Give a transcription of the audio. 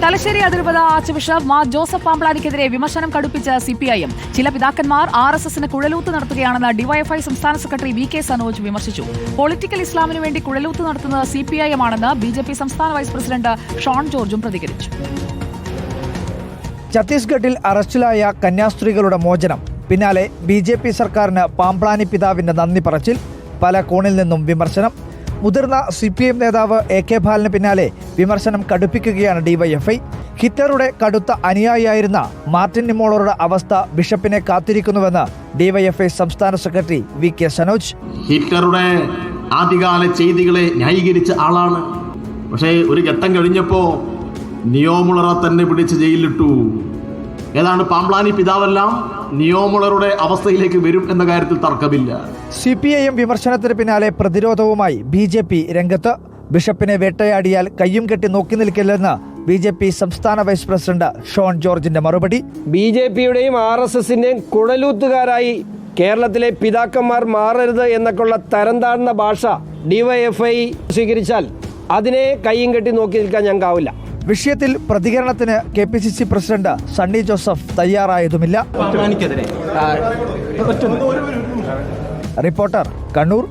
തലശ്ശേരി അതിരൂപത arch bishop Mar Joseph പാമ്പ്ളാനിക്കെതിരെ വിമർശനം കടുപ്പിച്ച CPIM. ചില പിതാക്കന്മാർ RSSന് കുഴലൂത്ത് നടത്തുകയാണെന്ന് ഡിവൈഎഫ്ഐ സംസ്ഥാന സെക്രട്ടറി VK സനോജ് വിമർശിച്ചു. പൊളിറ്റിക്കൽ ഇസ്ലാമിനു വേണ്ടി കുഴലൂത്ത് നടത്തുന്നത് CPIM ആണെന്ന് BJP സംസ്ഥാന വൈസ് പ്രസിഡന്റ് ഷോൺ ജോർജും പ്രതികരിച്ചു. ഛത്തീസ്ഗഡിൽ അറസ്റ്റിലായ കന്യാസ്ത്രീകളുടെ മോചനം പിന്നാലെ BJP സർക്കാരിന് പാമ്പ്ളാനി പിതാവിന്റെ നന്ദി പറച്ചിൽ. പല കോണിൽ നിന്നും വിമർശനം. മുതിർന്ന CPIM നേതാവ് AK ബാലന് പിന്നാലെ വിമർശനം കടുപ്പിക്കുകയാണ് ഡിവൈഎഫ്ഐ. ഹിറ്റ്ലറുടെ കടുത്ത അനുയായിയായിരുന്ന മാർട്ടിൻ നിമോളറുടെ അവസ്ഥ ബിഷപ്പിനെ കാത്തിരിക്കുന്നുവെന്ന് ഡിവൈഎഫ്ഐ സംസ്ഥാന സെക്രട്ടറി VK സനോജ്. ഹിറ്റ്ലറുടെ ആദ്യകാല ചെയ്തികളെ ന്യായീകരിച്ച ആളാണ്. പക്ഷേ ഒരു ഘട്ടം കഴിഞ്ഞപ്പോ നിയോമുളറെ തന്നെ പിടിച്ച് ജയിലിലിട്ടു. ഏതാണ്ട് പാമ്പ്ളാനി പിതാവെല്ലാം നിയോമുളറുടെ അവസ്ഥയിലേക്ക് വരും എന്ന കാര്യത്തിൽ തർക്കമില്ല. CPIM വിമർശനത്തിന് പിന്നാലെ പ്രതിരോധവുമായി BJP രംഗത്ത്. ബിഷപ്പിനെ വേട്ടയാടിയാൽ കയ്യും കെട്ടി നോക്കി നിൽക്കില്ലെന്ന് BJP സംസ്ഥാന വൈസ് പ്രസിഡന്റ് ഷോൺ ജോർജിന്റെ മറുപടി. BJPയുടെയും RSSന്റെയും കുഴലൂത്തുകാരായി കേരളത്തിലെ പിതാക്കന്മാർ മാറരുത് എന്നൊക്കെയുള്ള തരം താഴ്ന്ന ഭാഷ DYFI സ്വീകരിച്ചാൽ അതിനെ കയ്യും കെട്ടി നോക്കി നിൽക്കാൻ ഞങ്ങൾക്കാവില്ല. വിഷയത്തിൽ പ്രതികരണത്തിന് KPCC പ്രസിഡന്റ് സണ്ണി ജോസഫ് തയ്യാറായതുമില്ല. റിപ്പോർട്ടർ, കണ്ണൂർ.